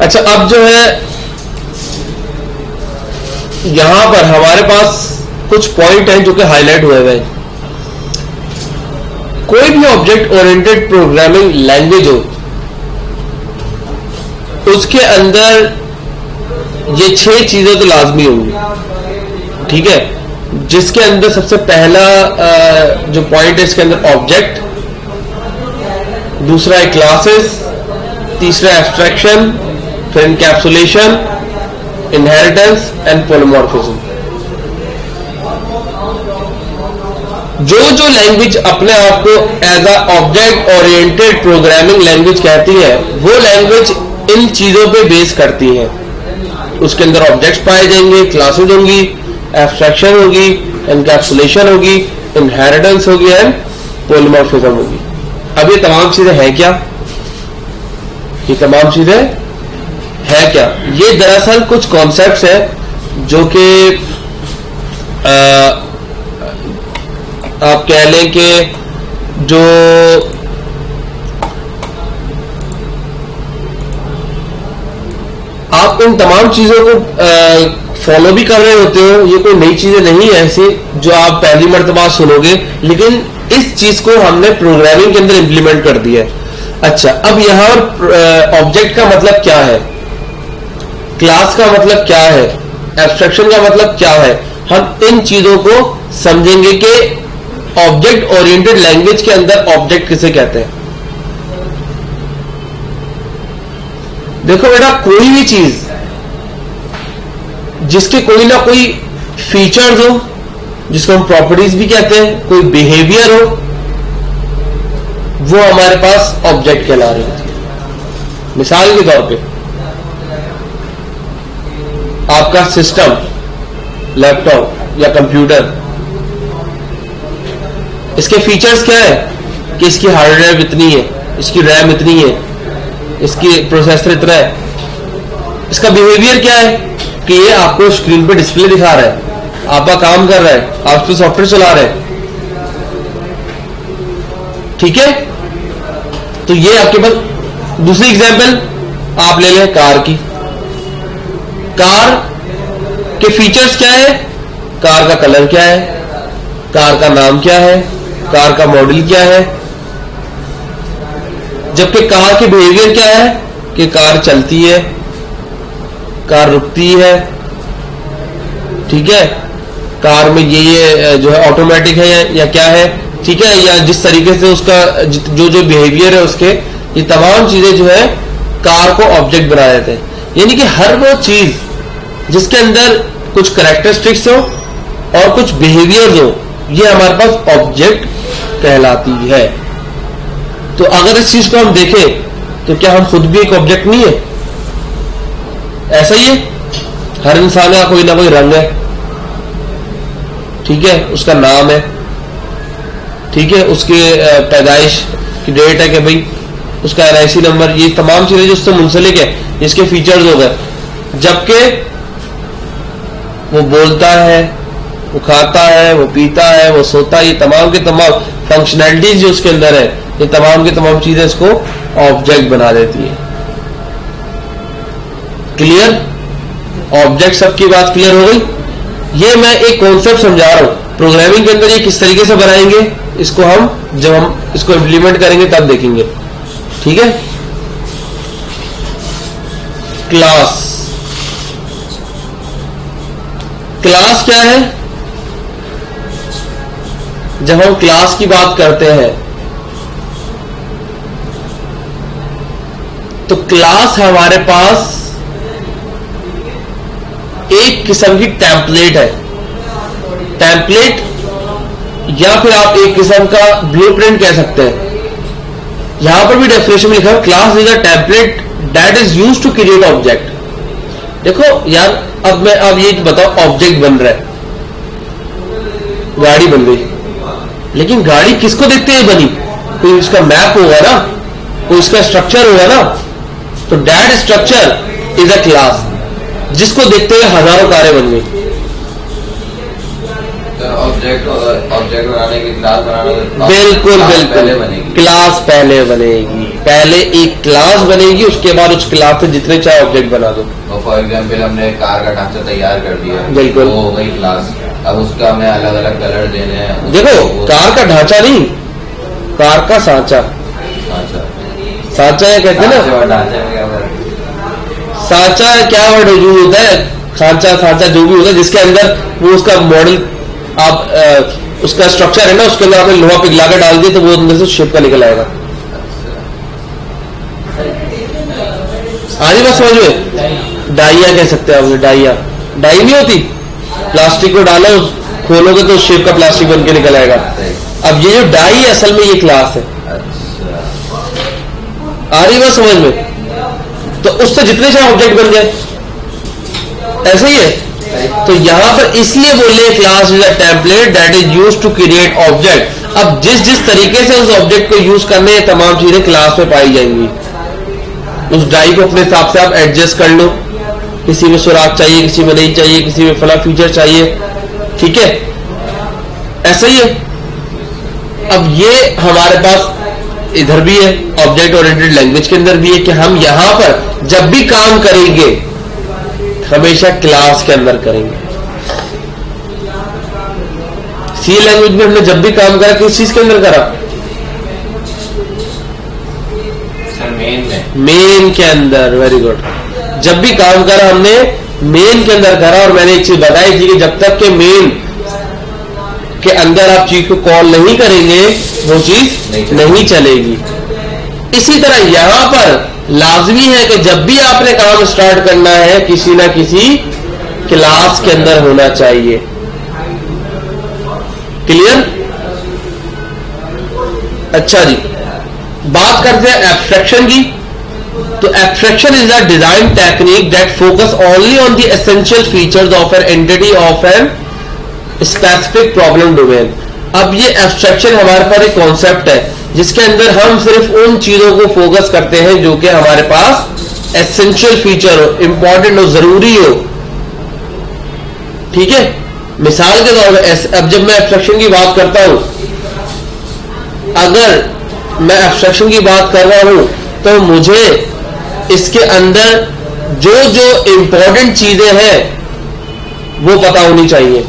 अच्छा, अब जो है यहां पर हमारे पास कुछ पॉइंट हैं जो कि हाईलाइट हुए हैं। कोई भी ऑब्जेक्ट ओरिएंटेड प्रोग्रामिंग लैंग्वेज हो, उसके अंदर ये 6 चीजें तो लाजमी होंगी, ठीक है। जिसके अंदर सबसे पहला जो पॉइंट है इसके अंदर ऑब्जेक्ट, दूसरा है क्लासेस, तीसरा एब्स्ट्रैक्शन, फिर इनकैप्सुलेशन, इनहेरिटेंस एंड पॉलीमॉर्फिज्म। जो जो लैंग्वेज अपने आप को as a object oriented programming language कहती है, वो लैंग्वेज इन चीजों पे बेस करती है। उसके अंदर ऑब्जेक्ट्स पाए जाएंगे, क्लासेस होंगी, एब्स्ट्रैक्शन होगी, एनकैप्सुलेशन होगी, इनहेरिटेंस होगी एंड पॉलीमॉर्फिज्म होगी। अब ये तमाम चीजें हैं क्या? ये तमाम चीजें है क्या? ये दरअसल कुछ कॉन्सेप्ट्स हैं जो कि आप कह लें कि जो आप इन तमाम चीजों को फॉलो भी कर रहे होते हो। ये कोई नई चीजें नहीं है ऐसी जो आप पहली मर्तबा सुनोगे, लेकिन इस चीज को हमने प्रोग्रामिंग के अंदर इंप्लीमेंट कर दिया है। अच्छा, अब यहां ऑब्जेक्ट का मतलब क्या है, क्लास का मतलब क्या है, एब्स्ट्रैक्शन का मतलब क्या है, हम इन चीजों को समझेंगे कि ऑब्जेक्ट ओरिएंटेड लैंग्वेज के अंदर ऑब्जेक्ट किसे कहते हैं। देखो बेटा, कोई भी चीज जिसके कोई ना कोई फीचर्स हो, जिसको हम प्रॉपर्टीज भी कहते हैं, कोई बिहेवियर हो, वो हमारे पास ऑब्जेक्ट कहला रही होती है। मिसाल के तौर पे आपका सिस्टम, लैपटॉप या कंप्यूटर, इसके फीचर्स क्या है कि इसकी हार्ड ड्राइव इतनी है, इसकी रैम इतनी है, इसकी प्रोसेसर इतना है। इसका बिहेवियर क्या है कि ये आपको स्क्रीन पे डिस्प्ले दिखा रहा है, आपका काम कर रहा है, आप उसमें सॉफ्टवेयर चला रहे हैं, ठीक है। तो ये आपके पास दूसरी एग्जांपल आप ले लें कार की। कार के फीचर्स क्या है, कार का कलर क्या है, कार का नाम क्या है, कार का मॉडल क्या है। जबकि कार के बिहेवियर क्या है कि कार चलती है, कार रुकती है, ठीक है, कार में ये जो है ऑटोमेटिक है या क्या है, ठीक है, या जिस तरीके से उसका जो जो बिहेवियर है उसके, ये तमाम चीजें जो है कार को ऑब्जेक्ट बना देते हैं। यानी कि हर वो चीज जिसके अंदर कुछ कैरेक्टरिस्टिक्स हो और कुछ बिहेवियर्स हो, ये हमारे पास ऑब्जेक्ट कहलाती है। तो अगर इस चीज को हम देखें तो क्या हम खुद भी एक ऑब्जेक्ट नहीं है? ऐसा ही है, हर इंसान का कोई ना कोई रंग है, ठीक है, उसका नाम है, ठीक है, उसके पैदाइश की डेट है कि भाई उसका NIC नंबर, ये तमाम चीजें जो उससे मुंसलिक है, इसके फीचर्स हो गए। जबकि वो बोलता है, वो खाता है, वो पीता है, वो सोता है, ये तमाम के तमाम फंक्शनैलिटीज जो उसके अंदर है, ये तमाम की तमाम चीजें इसको ऑब्जेक्ट बना देती है। क्लियर? ऑब्जेक्ट सबकी बात क्लियर हो गई। ये मैं एक कॉन्सेप्ट समझा रहा हूं, प्रोग्रामिंग के अंदर ये किस तरीके से बनाएंगे, इसको हम जब हम इसको इंप्लीमेंट करेंगे तब देखेंगे, ठीक है। क्लास, क्लास क्या है? जब हम क्लास की बात करते हैं तो क्लास हमारे पास एक किस्म की टेम्पलेट है। टेम्पलेट या फिर आप एक किस्म का ब्लूप्रिंट कह सकते हैं। यहां पर भी डेफिनेशन में लिखा है, class is a template that is used to create object. देखो यार, अब ये बताओ, ऑब्जेक्ट बन रहा है, गाड़ी बन गई, लेकिन गाड़ी किसको देखते हुए बनी? कोई उसका मैप होगा ना, कोई उसका स्ट्रक्चर होगा ना। तो that structure is a class, जिसको देखते हुए हजारों कारें बन गई। ऑब्जेक्ट बनाने की क्लास बनाना, बिल्कुल बिल्कुल, क्लास पहले बनेगी। पहले एक क्लास बनेगी, उसके बाद उस क्लास से जितने चाहे ऑब्जेक्ट बना दो। फॉर एग्जाम्पल हमने कार का ढांचा तैयार कर दिया, बिल्कुल, वो हो गई क्लास। अब उसका हमें अलग अलग कलर देने हैं। देखो कार का ढांचा नहीं, कार का सांचा। सांचा ये कहते हैं ना, सांचा क्या वर्ड यूज होता है, सांचा सांचा जो भी होता है जिसके अंदर वो उसका मॉडल आप उसका स्ट्रक्चर है ना, उसके अंदर आपने लोहा पिघला कर डाल दिया तो वो अंदर से शेप का निकल आएगा। आधी बात समझ में? डाइया कह सकते हैं आप, डाइया डाई नहीं होती, प्लास्टिक को डालो खोलोगे तो शेप का प्लास्टिक बन के निकल आएगा। अब ये जो डाई असल में ये क्लास है। आ रही बात समझ में? तो उससे जितने चाहे ऑब्जेक्ट बन गए, ऐसे ही है। तो यहां पर इसलिए बोले class is a template that is used to create object. अब जिस जिस तरीके से उस ऑब्जेक्ट को यूज करने ये तमाम चीजें क्लास में पाई जाएंगी। उस डाई को अपने हिसाब से आप एडजस्ट कर लो, किसी में सुराख चाहिए, किसी में नहीं चाहिए, किसी में फला फीचर चाहिए, ठीक है, ऐसा ही है। अब ये हमारे पास इधर भी है, ऑब्जेक्ट ओरिएंटेड लैंग्वेज के अंदर भी है कि हम यहां पर जब भी काम करेंगे हमेशा क्लास के अंदर करेंगे। सी लैंग्वेज में हमने जब भी काम करा किस चीज के अंदर करा? मेन के अंदर। Very good. जब भी काम करा हमने मेन के अंदर करा। और मैंने एक चीज बताई थी कि जब तक के मेन के अंदर आप चीज को कॉल नहीं करेंगे वो चीज नहीं चलेगी। इसी तरह यहां पर लाजमी है कि जब भी आपने काम स्टार्ट करना है किसी ना किसी क्लास के अंदर होना चाहिए। क्लियर? अच्छा जी, बात करते हैं एब्स्ट्रैक्शन की। तो abstraction is a design technique that focus only on the essential features of an entity of an specific problem domain. अब ये एब्स्ट्रैक्शन हमारे पास एक कॉन्सेप्ट है जिसके अंदर हम सिर्फ उन चीजों को फोकस करते हैं जो कि हमारे पास एसेंशियल फीचर हो, इंपॉर्टेंट हो, जरूरी हो, ठीक है। मिसाल के तौर पर अब जब मैं एब्स्ट्रैक्शन की बात करता हूं, अगर मैं एब्स्ट्रैक्शन की बात कर रहा हूं तो मुझे इसके अंदर जो जो इंपॉर्टेंट चीजें हैं वो पता होनी चाहिए।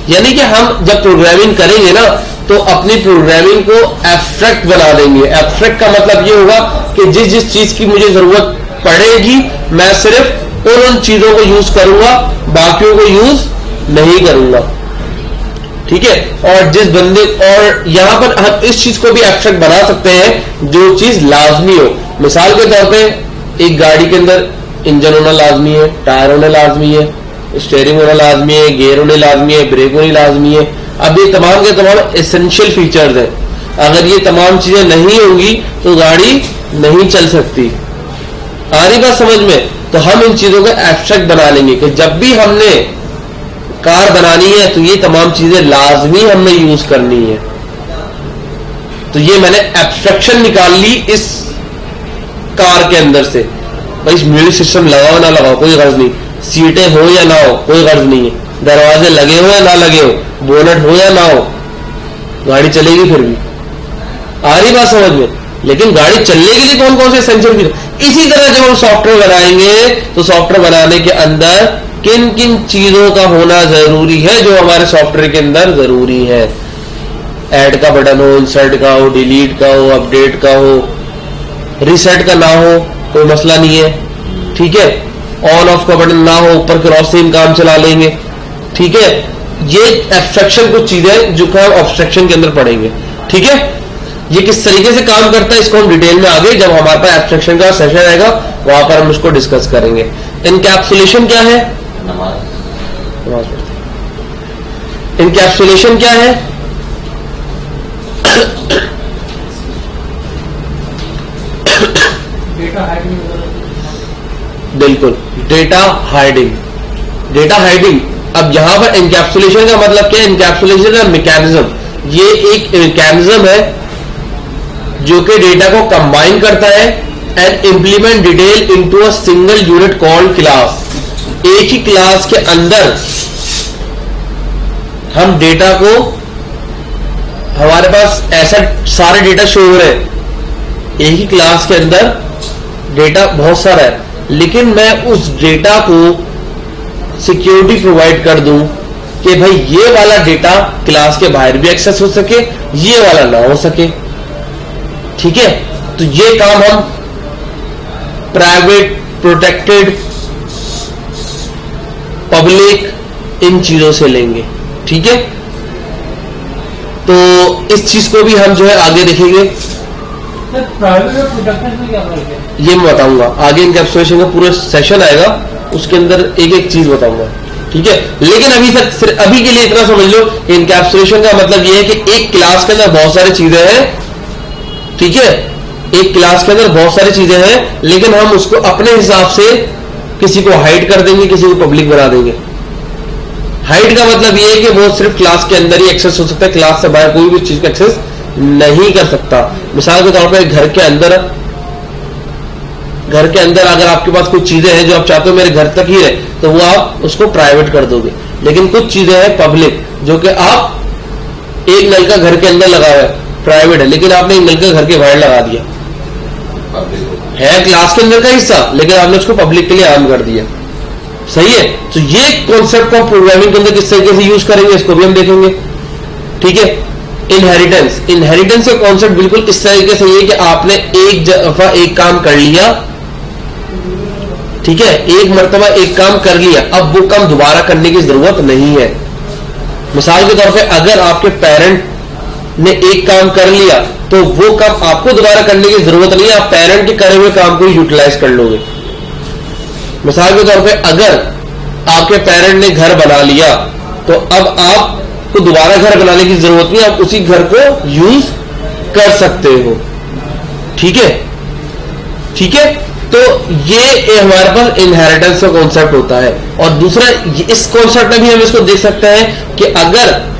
यानी कि हम जब प्रोग्रामिंग करेंगे ना तो अपनी प्रोग्रामिंग को एब्स्ट्रैक्ट बना देंगे। एब्स्ट्रैक्ट का मतलब ये होगा कि जिस जिस चीज की मुझे जरूरत पड़ेगी मैं सिर्फ उन चीजों को यूज करूंगा, बाकियों को यूज नहीं करूंगा, ठीक है। और जिस बंदे और यहां पर हम इस चीज को भी एब्स्ट्रैक्ट बना सकते हैं जो चीज लाजमी हो। मिसाल के तौर पे एक गाड़ी के अंदर इंजन होना लाजमी है, टायर होना लाजमी है, स्टीयरिंग होना लाजमी है, गियर होने लाजमी है, ब्रेक होनी लाजमी है। अब ये तमाम के तमाम एसेंशियल फीचर्स हैं। अगर ये तमाम चीजें नहीं होंगी तो गाड़ी नहीं चल सकती। आ रही बात समझ में? तो हम इन चीजों को एब्स्ट्रैक्ट बना लेंगे कि जब भी हमने कार बनानी है तो ये तमाम चीजें लाजमी हमने यूज करनी है। तो ये मैंने एब्स्ट्रैक्शन निकाल ली इस कार के अंदर से। भाई म्यूजिक सिस्टम लगाओ ना लगाओ कोई गर्ज नहीं, सीटें हो या ना हो कोई गर्ज नहीं है, दरवाजे लगे हो या ना लगे हो, बोनट हो या ना हो, गाड़ी चलेगी फिर भी। आ रही बात समझ में? लेकिन गाड़ी चलने के लिए कौन कौन से एसेंशियल फीचर। इसी तरह जब हम सॉफ्टवेयर बनाएंगे तो सॉफ्टवेयर बनाने के अंदर किन किन चीजों का होना जरूरी है जो हमारे सॉफ्टवेयर के अंदर जरूरी है। ऐड का बटन हो, इंसर्ट का हो, डिलीट का हो, अपडेट का हो, रीसेट का ना हो कोई मसला नहीं है, ठीक है। ऑन ऑफ का बटन ना हो, ऊपर क्रॉस से काम चला लेंगे, ठीक है। ये एब्स्ट्रैक्शन कुछ चीजें जो हम एब्स्ट्रैक्शन के अंदर पढ़ेंगे, ठीक है। ये किस तरीके से काम करता है इसको हम डिटेल में आगे जब हमारे पास एब्स्ट्रैक्शन का सेशन आएगा वहां पर हम इसको डिस्कस करेंगे। इनकैप्सुलेशन क्या है? नमाज इनकैप्सुलेशन क्या है? बिल्कुल, डेटा हाइडिंग। Data hiding. अब यहां पर इनकैप्सुलेशन का मतलब क्या है? इनकैप्सुलेशन का मैकेनिज्म, ये एक मैकेनिज्म है जो कि डेटा को कंबाइन करता है and implement detail into a single unit called class. एक ही क्लास के अंदर हम डेटा को, हमारे पास ऐसा सारे डेटा शो हो रहे हैं, एक ही क्लास के अंदर डेटा बहुत सारा है, लेकिन मैं उस डेटा को सिक्योरिटी प्रोवाइड कर दूं कि भाई ये वाला डेटा क्लास के बाहर भी एक्सेस हो सके, ये वाला ना हो सके। ठीक है, तो ये काम हम प्राइवेट, प्रोटेक्टेड, पब्लिक, इन चीजों से लेंगे। ठीक है, तो इस चीज को भी हम जो है आगे देखेंगे। प्राइवेट और प्रोटेक्टेड में क्या फर्क है? ये मैं बताऊंगा आगे, इनकैप्सुलेशन का पूरा सेशन आएगा, उसके अंदर एक एक चीज बताऊंगा। ठीक है, लेकिन अभी के लिए इतना समझ लो, इनकैप्सुलेशन का मतलब ये है कि एक क्लास के अंदर बहुत सारी चीजें हैं। ठीक है, एक क्लास के अंदर बहुत सारी चीजें हैं, लेकिन हम उसको अपने हिसाब से किसी को हाइड कर देंगे, किसी को पब्लिक बना देंगे। हाइड का मतलब ये है कि वो सिर्फ क्लास के अंदर ही एक्सेस हो सकता है, क्लास से बाहर कोई भी चीज का एक्सेस नहीं कर सकता। मिसाल के तौर पर घर के अंदर अगर आपके पास कुछ चीजें हैं जो आप चाहते हो मेरे घर तक ही रहे, तो वो आप उसको प्राइवेट कर दोगे। लेकिन कुछ चीजें हैं पब्लिक, जो कि आप एक नलका घर के अंदर लगा हुआ है, प्राइवेट है, लेकिन आपने एक नलका घर के बाहर लगा दिया, है क्लास के अंदर का हिस्सा, लेकिन आपने उसको पब्लिक के लिए आम कर दिया। सही है, तो ये कॉन्सेप्ट को प्रोग्रामिंग के अंदर किस तरीके से यूज करेंगे, इसको भी हम देखेंगे। ठीक है, इनहेरिटेंस का कॉन्सेप्ट बिल्कुल इस तरीके से ये कि आपने एक दफा एक काम कर लिया, ठीक है, एक मर्तबा एक काम कर लिया, अब वो काम दोबारा करने की जरूरत नहीं है। मिसाल के तौर पे अगर आपके पेरेंट ने एक काम कर लिया, तो वो काम आपको दोबारा करने की जरूरत नहीं है, आप पेरेंट के करे हुए काम को यूटिलाइज कर लोगे। मिसाल के तौर पे अगर आपके पेरेंट ने घर बना लिया, तो अब आपको दोबारा घर बनाने की जरूरत नहीं, आप उसी घर को यूज कर सकते हो। ठीक है, ठीक है, तो ये हमारे पास इनहेरिटेंस का कॉन्सेप्ट होता है। और दूसरा, इस कॉन्सेप्ट में भी हम इसको देख सकते हैं कि अगर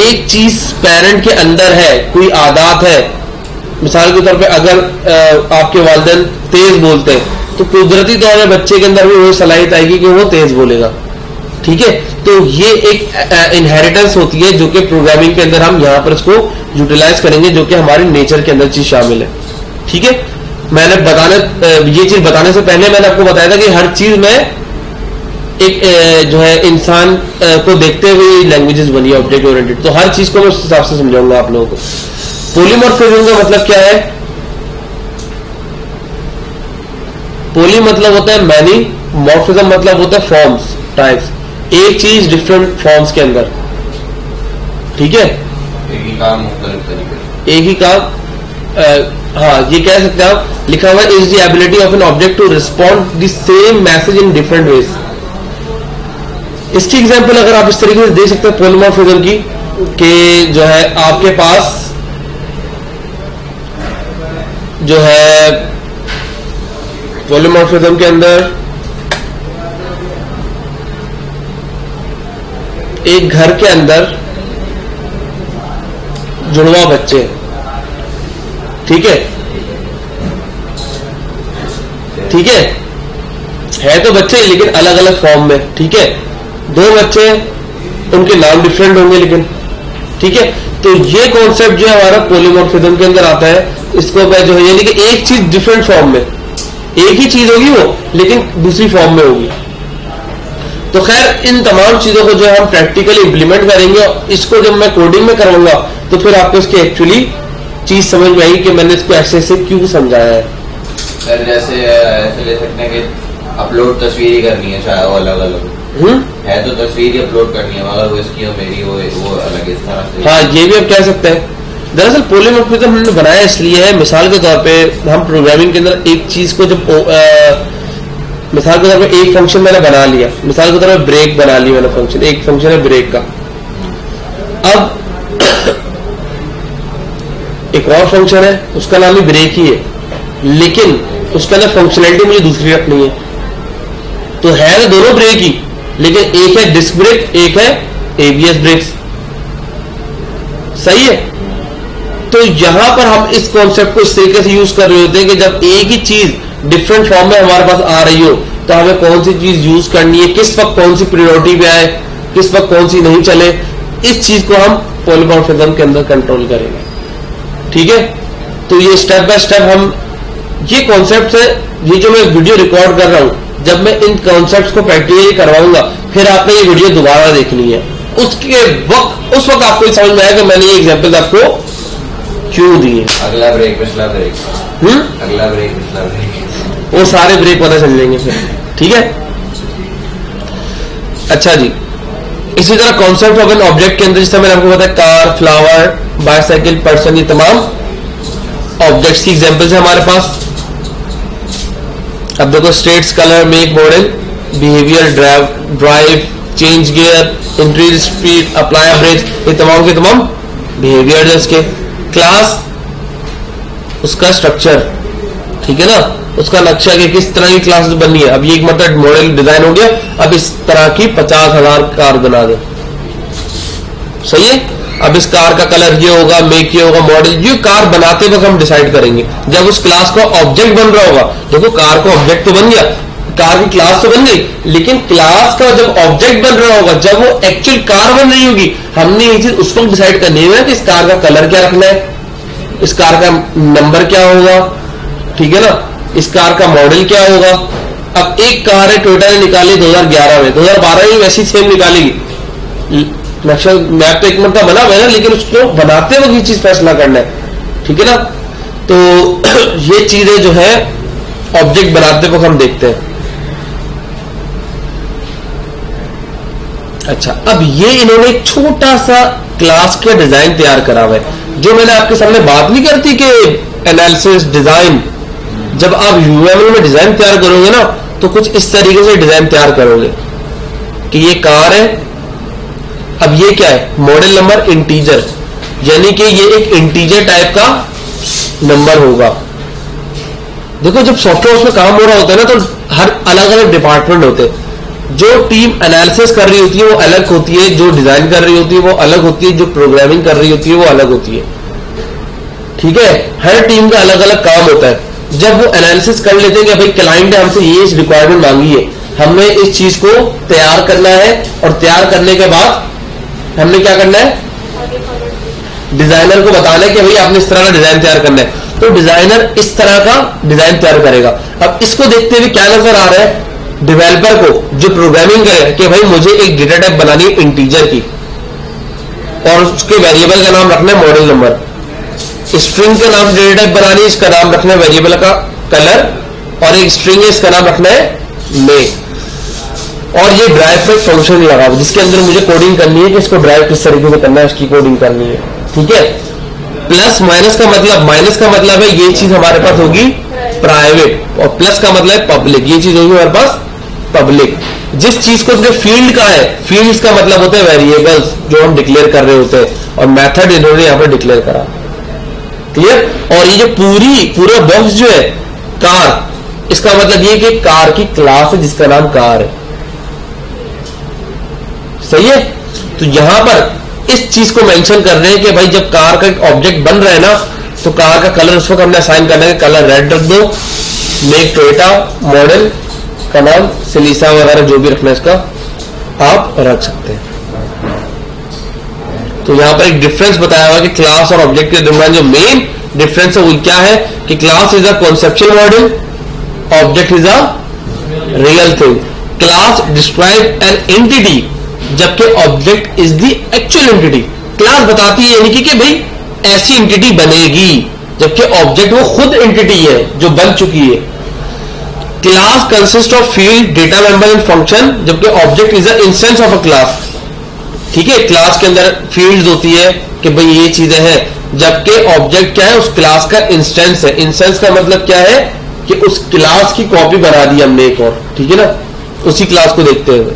एक चीज पेरेंट के अंदर है, कोई आदत है, मिसाल के तौर पे अगर आपके वालिदैन तेज बोलते हैं, तो कुदरती तौर पर बच्चे के अंदर भी वो सलाहियत आएगी कि वो तेज बोलेगा। ठीक है, तो ये एक इनहेरिटेंस होती है जो कि प्रोग्रामिंग के अंदर हम यहां पर इसको यूटिलाइज करेंगे, जो कि हमारे नेचर के अंदर चीज शामिल है। ठीक है, मैंने ये चीज बताने से पहले मैंने आपको बताया था कि हर चीज में एक जो है इंसान को देखते हुए लैंग्वेजेस बनी है, ऑब्जेक्ट ओरिएंटेड। तो हर चीज को मैं उस हिसाब से समझाऊंगा आप लोगों को। पॉलीमॉर्फिज्म का मतलब क्या है? पोली मतलब होता है मैनी, मॉर्फिज्म मतलब होता है फॉर्म्स, टाइप्स, एक चीज डिफरेंट फॉर्म्स के अंदर। ठीक है, एक ही काम मुख्तलिफ तरीके, एक ही काम, हाँ ये कह सकते हैं आप, लिखा हुआ is the ability of an object to respond the same message in different ways. इसकी एग्जांपल अगर आप इस तरीके से दे सकते हैं पॉलीमॉर्फिज्म की, कि जो है आपके पास जो है पॉलीमॉर्फिज्म के अंदर एक घर के अंदर जुड़वा बच्चे, ठीक है, ठीक है तो बच्चे लेकिन अलग अलग फॉर्म में। ठीक है, दो बच्चे, उनके नाम डिफरेंट होंगे लेकिन। ठीक है, तो ये कॉन्सेप्ट जो है हमारा पॉलीमॉर्फिज्म के अंदर आता है। इसको मैं जो है यानी कि एक चीज डिफरेंट फॉर्म में, एक ही चीज होगी वो लेकिन दूसरी फॉर्म में होगी। तो खैर इन तमाम चीजों को जो है हम प्रैक्टिकली इंप्लीमेंट करेंगे, और इसको जब मैं कोडिंग में करूंगा तो फिर आपको इसकी एक्चुअली चीज समझ में आएगी कि मैंने इसको ऐसे ऐसे क्यों समझाया है। सर जैसे ऐसे ले सकते हैं कि अपलोड तस्वीर ही करनी है, चाहे वो अलग अलग है तो तस्वीर ही अपलोड करनी है, मगर वो इसकी और मेरी वो अलग इस तरह से। हाँ, ये भी आप कह सकते हैं। दरअसल पॉलीमॉर्फिज्म हमने बनाया इसलिए है, मिसाल के तौर पे हम प्रोग्रामिंग के अंदर एक चीज को जब मिसाल के तौर पे एक फंक्शन मैंने बना लिया, मिसाल के तौर पे ब्रेक बना लिया मैंने फंक्शन, एक फंक्शन है ब्रेक का। अब एक और फंक्शन है, उसका नाम भी ब्रेक ही है, लेकिन उसके अंदर फंक्शनैलिटी मुझे दूसरी रखनी है। तो है ना दोनों ब्रेक ही, लेकिन एक है डिस्क ब्रेक, एक है एबीएस ब्रेक। सही है, तो यहां पर हम इस कॉन्सेप्ट को इस तरीके से यूज कर रहे होते हैं कि जब एक ही चीज डिफरेंट फॉर्म में हमारे पास आ रही हो, तो हमें कौन सी चीज यूज करनी है, किस वक्त कौन सी प्रायोरिटी पे आए, किस वक्त कौन सी नहीं चले, इस चीज को हम पॉलीमॉर्फिज्म के अंदर कंट्रोल करेंगे। ठीक है, तो ये स्टेप बाय स्टेप हम ये कॉन्सेप्ट है, ये जो मैं वीडियो रिकॉर्ड कर रहा हूं, जब मैं इन कॉन्सेप्ट्स को प्रैक्टिकली करवाऊंगा फिर आपने ये वीडियो दोबारा देखनी है। उस वक्त आपको समझ में आएगा कि मैंने ये एग्जांपल आपको क्यों दिए। अगला ब्रेक पिछला ब्रेक, अगला ब्रेक पिछला ब्रेक, वो सारे ब्रेक पता चल जाएंगे फिर, ठीक है। अच्छा जी, इसी तरह कॉन्सेप्ट ऑफ एन ऑब्जेक्ट के अंदर जैसे मैंने आपको बताया कार, फ्लावर, बाइसाइकिल, पर्सन, ये तमाम ऑब्जेक्ट्स की एग्जांपल्स है हमारे पास। अब देखो states, colour, make, model, behaviour, drive, change gear, increase speed, apply brakes, ये तमाम के तमाम बिहेवियर है इसके। क्लास, उसका स्ट्रक्चर, ठीक है ना, उसका नक्शा कि किस तरह की क्लास बननी है। अब ये एक मतलब मॉडल डिजाइन हो गया, अब इस तरह की 50,000 कार बना दे, सही है। अब इस कार का कलर ये होगा, मेक ये होगा, मॉडल, ये कार बनाते वक्त हम डिसाइड करेंगे। जब उस क्लास का ऑब्जेक्ट बन रहा होगा, देखो कार का ऑब्जेक्ट तो बन गया, कार की क्लास तो बन गई, लेकिन क्लास का जब ऑब्जेक्ट बन रहा होगा, जब वो एक्चुअल कार बन रही होगी, हमने ये चीज उस वक्त डिसाइड करनी है कि इस कार का कलर क्या रखना है, इस कार का नंबर क्या होगा, ठीक है ना, इस कार का मॉडल क्या होगा। अब एक कार है टोयोटा ने निकाली 2011 में, 2012 में वैसी सेम निकालेगी, नक्शा मैप तो एक मतलब बना हुआ है, लेकिन उसको बनाते वक्त ये चीज फैसला करना है, ठीक है ना। तो ये चीजें जो है ऑब्जेक्ट बनाते वक्त हम देखते हैं। अच्छा, अब ये इन्होंने एक छोटा सा क्लास का डिजाइन तैयार करा हुआ है, जो मैंने आपके सामने बात नहीं करती कि एनालिसिस डिजाइन, जब आप यूएमएल में डिजाइन तैयार करोगे ना तो कुछ इस तरीके से डिजाइन तैयार करोगे कि ये कार है, अब ये क्या है, मॉडल नंबर इंटीजर, यानी कि ये एक इंटीजर टाइप का नंबर होगा। देखो जब सॉफ्टवेयर उसमें काम हो रहा होता है ना, तो हर अलग अलग डिपार्टमेंट होते हैं। जो टीम एनालिसिस कर रही होती है वो अलग होती है, जो डिजाइन कर रही होती है वो अलग होती है, जो प्रोग्रामिंग कर रही होती है वो अलग होती है, ठीक है। हर टीम का अलग अलग काम होता है। जब वो एनालिसिस कर लेते हैं कि भाई क्लाइंट ने हमसे ये रिक्वायरमेंट मांगी है, हमने इस चीज को तैयार करना है, और तैयार करने के बाद हमने क्या करना है, डिजाइनर को बताना है कि भाई आपने इस तरह का डिजाइन तैयार करना है, तो डिजाइनर इस तरह का डिजाइन तैयार करेगा। अब इसको देखते हुए क्या नजर आ रहा है डेवलपर को, जो प्रोग्रामिंग करे कि भाई मुझे एक डेटा टाइप बनानी है इंटीजर की, और उसके वेरिएबल का नाम रखना है मॉडल नंबर, स्ट्रिंग का नाम डेटा टाइप बनानी है, इसका नाम रखना है वेरिएबल का कलर, और एक स्ट्रिंग है इसका नाम रखना है मेक, और ये ड्राइव पे फंक्शन लगा जिसके अंदर मुझे कोडिंग करनी है कि इसको ड्राइव किस तरीके से करना है, उसकी कोडिंग करनी है, ठीक है। प्लस माइनस का मतलब, माइनस का मतलब है ये चीज हमारे पास होगी प्राइवेट, और प्लस का मतलब है पब्लिक, ये चीज होगी हमारे पास पब्लिक। जिस चीज को फील्ड का है, फील्ड्स का मतलब होता है वेरिएबल्स जो हम डिक्लेयर कर रहे होते हैं, और मेथड इन्होंने यहां पर डिक्लेयर करा, क्लियर। और ये जो पूरा बॉक्स जो है कार, इसका मतलब ये कि कार की क्लास है जिसका नाम कार है, सही है। तो यहां पर इस चीज को मेंशन कर रहे हैं कि भाई जब कार का एक ऑब्जेक्ट बन रहा है ना, तो कार का कलर उस वक्त हमने असाइन करना है, कलर रेड रख दो, मेक टोयोटा, मॉडल का नाम सिलीसा वगैरह जो भी रखना है इसका आप रख सकते हैं। तो यहां पर एक डिफरेंस बताया हुआ कि क्लास और ऑब्जेक्ट के दरमियान जो मेन डिफरेंस है वो क्या है कि class is a conceptual model, object is a real thing. Class describe an entity, जबकि object is the actual entity. Class बताती है यानी कि भाई ऐसी एंटिटी बनेगी, जबकि ऑब्जेक्ट वो खुद एंटिटी है जो बन चुकी है। Class consist of field, data member and function, जबकि object is a instance of a class, ठीक है। क्लास के अंदर फील्ड्स होती है कि भाई ये चीजें हैं, जबकि ऑब्जेक्ट क्या है, उस क्लास का इंस्टेंस है। इंस्टेंस का मतलब क्या है कि उस क्लास की कॉपी बना दी हमने एक और, ठीक है ना, उसी क्लास को देखते हुए।